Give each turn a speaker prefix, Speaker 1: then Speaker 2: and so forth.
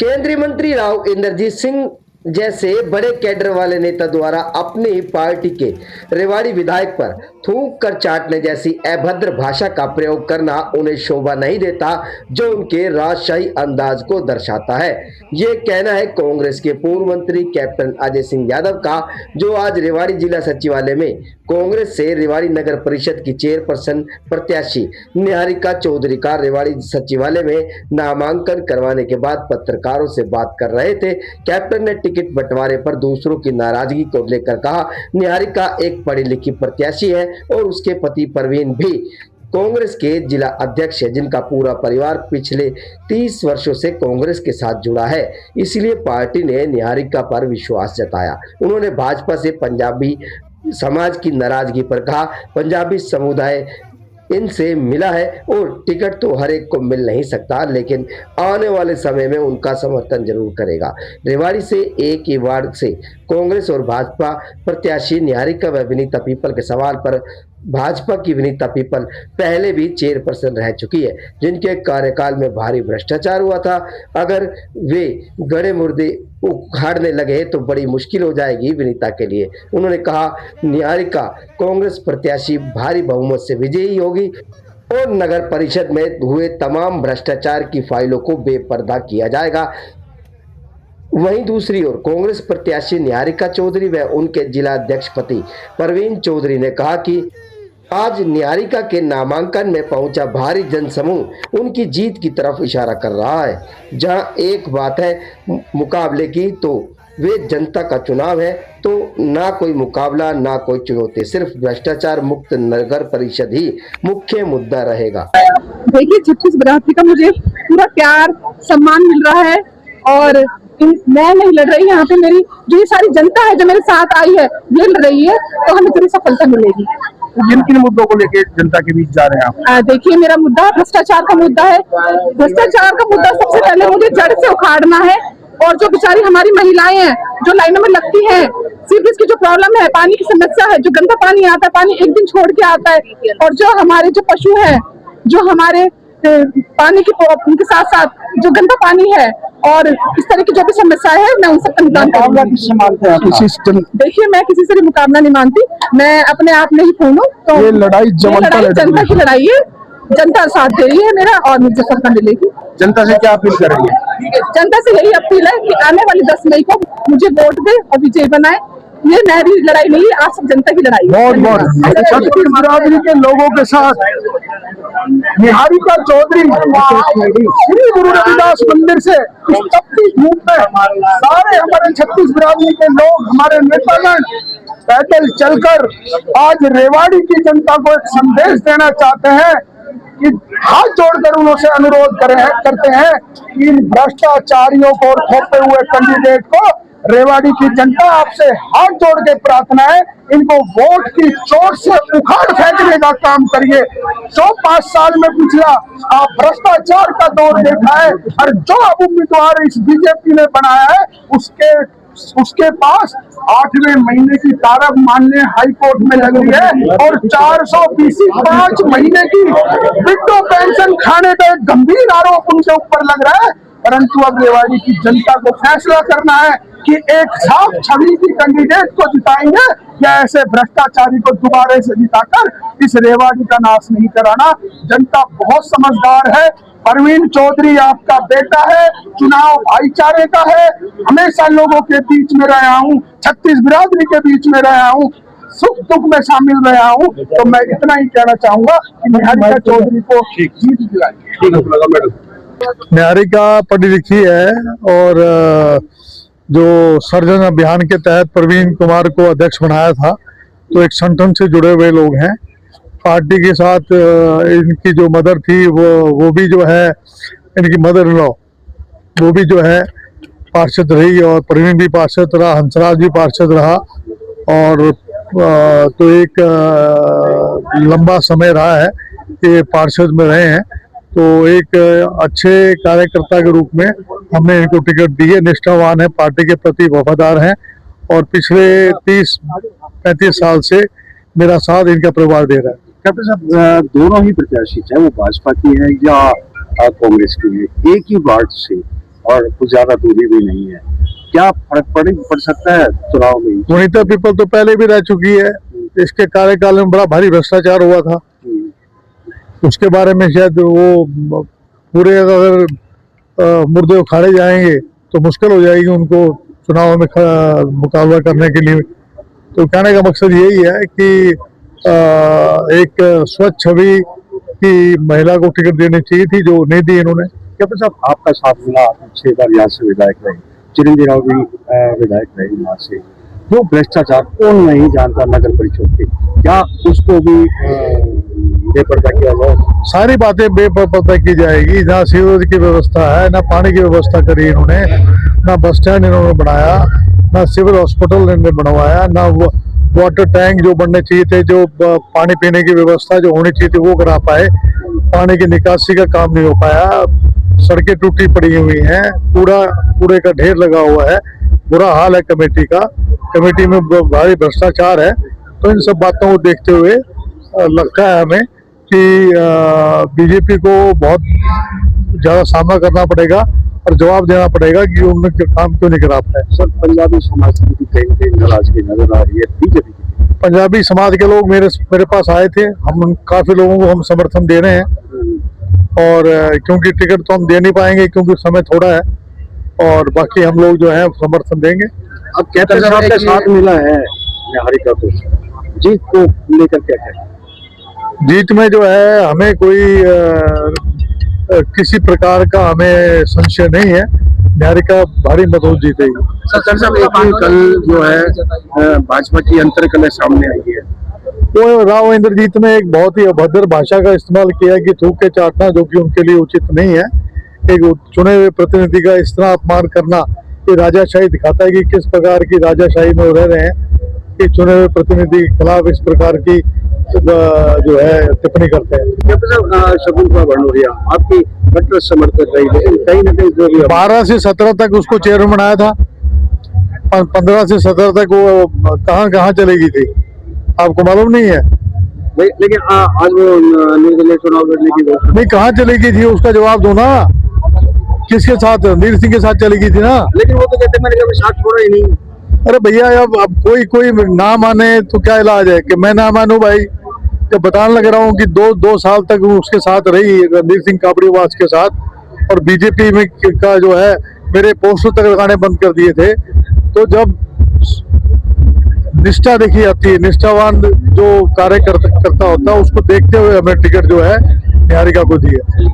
Speaker 1: केंद्रीय मंत्री राव इंद्रजीत सिंह जैसे बड़े कैडर वाले नेता द्वारा अपनी पार्टी के रेवाड़ी विधायक पर थूक कर चाटने जैसी अभद्र भाषा का प्रयोग करना उन्हें शोभा नहीं देता, जो उनके राजशाही अंदाज को दर्शाता है। ये कहना है कांग्रेस के पूर्व मंत्री कैप्टन अजय सिंह यादव का, जो आज रेवाड़ी जिला सचिवालय में कांग्रेस से रेवाड़ी नगर परिषद की चेयरपर्सन प्रत्याशी निहारिका चौधरी का रेवाड़ी सचिवालय में नामांकन करवाने के बाद पत्रकारों से बात कर रहे थे। कैप्टन ने टिकट बंटवारे पर दूसरों की नाराजगी को लेकर कहा, निहारिका एक पढ़ी लिखी प्रत्याशी है और उसके पति परवीन भी कांग्रेस के जिला अध्यक्ष है, जिनका पूरा परिवार पिछले 30 वर्षों से कांग्रेस के साथ जुड़ा है। इसलिए पार्टी ने निहारिका पर विश्वास जताया। उन्होंने भाजपा से पंजाबी समाज की नाराजगी पर कहा, पंजाबी समुदाय इनसे मिला है और टिकट तो हर एक को मिल नहीं सकता, लेकिन आने वाले समय में उनका समर्थन जरूर करेगा। रेवाड़ी से एक ही वार्ड से कांग्रेस और भाजपा प्रत्याशी निहारिका व विनीता पीपल के सवाल पर भाजपा की विनीता पीपल पहले भी चेयरपर्सन रह चुकी है, जिनके कार्यकाल में भारी भ्रष्टाचार हुआ था। अगर वे गड़े मुर्दे उखाड़ने लगे तो बड़ी मुश्किल हो जाएगी विनीता के लिए। उन्होंने कहा, निहारिका कांग्रेस प्रत्याशी भारी बहुमत से विजयी होगी और नगर परिषद में हुए तमाम भ्रष्टाचार की फाइलों को बेपर्दा किया जाएगा। वहीं दूसरी ओर कांग्रेस प्रत्याशी निहारिका चौधरी व उनके जिला अध्यक्ष पति परवीन चौधरी ने कहा कि आज निहारिका के नामांकन में पहुंचा भारी जनसमूह उनकी जीत की तरफ इशारा कर रहा है। जहां एक बात है मुकाबले की, तो वे जनता का चुनाव है, तो ना कोई मुकाबला ना कोई चुनौती, सिर्फ भ्रष्टाचार मुक्त नगर परिषद ही मुख्य मुद्दा रहेगा।
Speaker 2: देखिए, 36 बिरादरी का मुझे पूरा प्यार सम्मान मिल रहा है और मैं नहीं लड़ रही, यहाँ पे मेरी जो ये सारी जनता है जो मेरे साथ आई है ये लड़ रही है, तो हमें पूरी सफलता मिलेगी।
Speaker 3: किन किन मुद्दों को लेके जनता के बीच जा रहे हैं आप?
Speaker 2: देखिए, मेरा मुद्दा भ्रष्टाचार का मुद्दा है। भ्रष्टाचार का मुद्दा सबसे पहले मुझे जड़ से उखाड़ना है। और जो बेचारी हमारी महिलाएं हैं जो लाइनों में लगती हैं, सिर्फ इसकी जो प्रॉब्लम है, पानी की समस्या है, जो गंदा पानी आता है, पानी एक दिन छोड़ के आता है, और जो हमारे जो पशु हैं, जो हमारे पानी की उनके साथ साथ जो गंदा पानी है और इस तरह की जो भी समस्या है, मैं उन सबका निदान करूंगा। देखिए, मैं किसी से भी मुकाबला नहीं मानती, मैं अपने आप में ही पूर्ण हूँ। तो
Speaker 3: ये लड़ाई
Speaker 2: जनता की लड़ाई है, जनता साथ दे रही है मेरा और मुझे सफलता मिलेगी।
Speaker 3: जनता से क्या अपील करेंगे?
Speaker 2: जनता से यही अपील है कि आने वाली 10 मई को मुझे वोट दे और विजय बनाए। ये मेरी लड़ाई नहीं है, आप सब जनता की लड़ाई है।
Speaker 3: बहुत 36 बिरादरी के लोगों के साथ निहारिका चौधरी श्री गुरु रविदास मंदिर से तपती धूप में सारे हमारे 36 बिरादरी के लोग, हमारे नेतागण पैदल चलकर आज रेवाड़ी की जनता को एक संदेश देना चाहते हैं कि हाथ जोड़कर उनसे अनुरोध करते हैं कि इन भ्रष्टाचारियों को और थोपे हुए कैंडिडेट को रेवाड़ी की जनता आपसे हाथ जोड़ के प्रार्थना है, इनको वोट की चोट से उखाड़ फेंकने का काम करिए। जो 5 साल में पिछला आप भ्रष्टाचार का दौर देखा है और जो अब उम्मीदवार इस बीजेपी ने बनाया है उसके पास 8वें महीने की तारब मानने हाईकोर्ट में लग रही है और 420 5 महीने की विडो पेंशन खाने का एक गंभीर आरोप उनके ऊपर लग रहा है। परंतु अब रेवाड़ी की जनता को फैसला करना है कि एक साफ छवि की कैंडिडेट को जिताएंगे या ऐसे भ्रष्टाचारी को दोबारा से जिताकर इस रेवाड़ी का नाश नहीं कराना। जनता बहुत समझदार है। परवीन चौधरी आपका बेटा है, चुनाव भाईचारे का है, हमेशा लोगों के बीच में रहा हूँ, 36 बिरादरी के बीच में रहा हूँ, सुख दुख में शामिल रहा हूँ। तो मैं इतना ही कहना चाहूंगा कि निहारिका चौधरी को जीत दिलाएंगे।
Speaker 4: निहारिका पढ़ी लिखी है और जो सर्जन अभियान के तहत प्रवीण कुमार को अध्यक्ष बनाया था, तो एक संगठन से जुड़े हुए लोग हैं। पार्टी के साथ इनकी जो मदर थी वो भी जो है, इनकी मदर इन लॉ वो भी जो है पार्षद रही और प्रवीण भी पार्षद रहा, हंसराज भी पार्षद रहा और तो एक लंबा समय रहा है कि पार्षद में रहे हैं। तो एक अच्छे कार्यकर्ता के रूप में हमने इनको टिकट दी है। निष्ठावान है, पार्टी के प्रति वफादार हैं और पिछले 30-35 साल से मेरा साथ इनका परिवार दे रहा है।
Speaker 5: कैप्टन साहब, दोनों ही प्रत्याशी चाहे वो भाजपा की है या कांग्रेस की है, एक ही वार्ड से और कुछ ज्यादा दूरी भी नहीं है। क्या फर्क पड़ सकता है चुनाव में?
Speaker 4: सुनीता पीपल तो पहले भी रह चुकी है, इसके कार्यकाल में बड़ा भारी भ्रष्टाचार हुआ था, उसके बारे में शायद वो पूरे अगर मुर्दे उखाड़े जाएंगे तो मुश्किल हो जाएगी उनको चुनाव में मुकाबला करने के लिए। तो कहने का मकसद यही है कि एक स्वच्छ छवि की महिला को टिकट देनी चाहिए थी, जो नहीं दी इन्होंने।
Speaker 5: क्या साहब आपका साथ मिला, आप 6 बार यहाँ से विधायक रहे, चिरंजीवी राव भी विधायक रहे यहाँ से। जो भ्रष्टाचार कौन नहीं जानता नगर परिषद के, क्या उसको भी बेपर्दा किया जाए?
Speaker 4: सारी बातें बेपर्दा की जाएगी। ना सीवरेज की व्यवस्था है, ना पानी की व्यवस्था करी इन्होंने, ना बस स्टैंड इन्होंने बनाया, ना सिविल हॉस्पिटल इन्होंने बनवाया, ना वाटर टैंक जो बनने चाहिए थे, जो पानी पीने की व्यवस्था जो होनी चाहिए थी वो करा पाए, पानी की निकासी का काम नहीं हो पाया, सड़कें टूटी पड़ी हुई हैं, कूड़े का ढेर लगा हुआ है, बुरा हाल है कमेटी का, कमेटी में भारी भ्रष्टाचार है। तो इन सब बातों को देखते हुए लगता है हमें कि बीजेपी को बहुत ज्यादा सामना करना पड़ेगा और जवाब देना पड़ेगा कि उन्होंने काम क्यों नहीं करा पाए।
Speaker 5: सर, पंजाबी समाज की भी कहीं कहीं नाराजगी नजर आ रही है बीजेपी की।
Speaker 4: पंजाबी समाज के लोग मेरे पास आए थे, हम काफी लोगों को हम समर्थन दे रहे हैं, और क्योंकि टिकट तो हम दे नहीं पाएंगे क्योंकि समय थोड़ा है, और बाकी हम लोग जो है समर्थन देंगे।
Speaker 5: अब कहते हैं आपके साथ मिला है निहारिका को, जीत को लेकर क्या कहते?
Speaker 4: जीत में जो है हमें कोई किसी प्रकार का हमें संशय नहीं है, निहारिका भारी मतों जीतेगी।
Speaker 5: सर साहब, एक कल जो है भाजपा की अंतरकलह सामने आई है।
Speaker 4: तो राव इंद्रजीत ने एक बहुत ही अभद्र भाषा का इस्तेमाल किया कि थूक के चाटना, जो कि उनके लिए उचित नहीं है। एक चुने हुए प्रतिनिधि का इस तरह अपमान करना ये राजाशाही दिखाता है कि किस प्रकार की राजाशाही में रह रहे हैं, कि चुने हुए प्रतिनिधि के खिलाफ इस प्रकार की जो है टिप्पणी करते हैं।
Speaker 5: शकुंतला भंडोरिया आपकी कट्टर समर्थक रही, लेकिन कहीं ना कहीं जो
Speaker 4: 12 से 17 तक उसको चेयरमैन बनाया था, 15 से 17 तक वो कहाँ चली गई थी आपको मालूम नहीं है?
Speaker 5: लेकिन आज वो निर्दलीय चुनाव लड़ने की
Speaker 4: नहीं, कहाँ चली गई थी उसका जवाब दो ना। किसके साथ? नील सिंह के साथ चली गई थी ना।
Speaker 5: लेकिन वो तो कहते मैंने कभी साथ छोड़ा ही नहीं।
Speaker 4: अरे भैया, अब कोई ना माने तो क्या इलाज है कि मैं ना मानूं भाई? जब बताने लग रहा हूँ कि दो साल तक उसके साथ रही रणधीर सिंह काबड़ीवास के साथ, और बीजेपी में का जो है मेरे पोस्टर तक लगाने बंद कर दिए थे। तो जब निष्ठा देखी जाती है, निष्ठावान जो कार्य करता होता है, उसको देखते हुए हमें टिकट जो है निहारिका को दी है।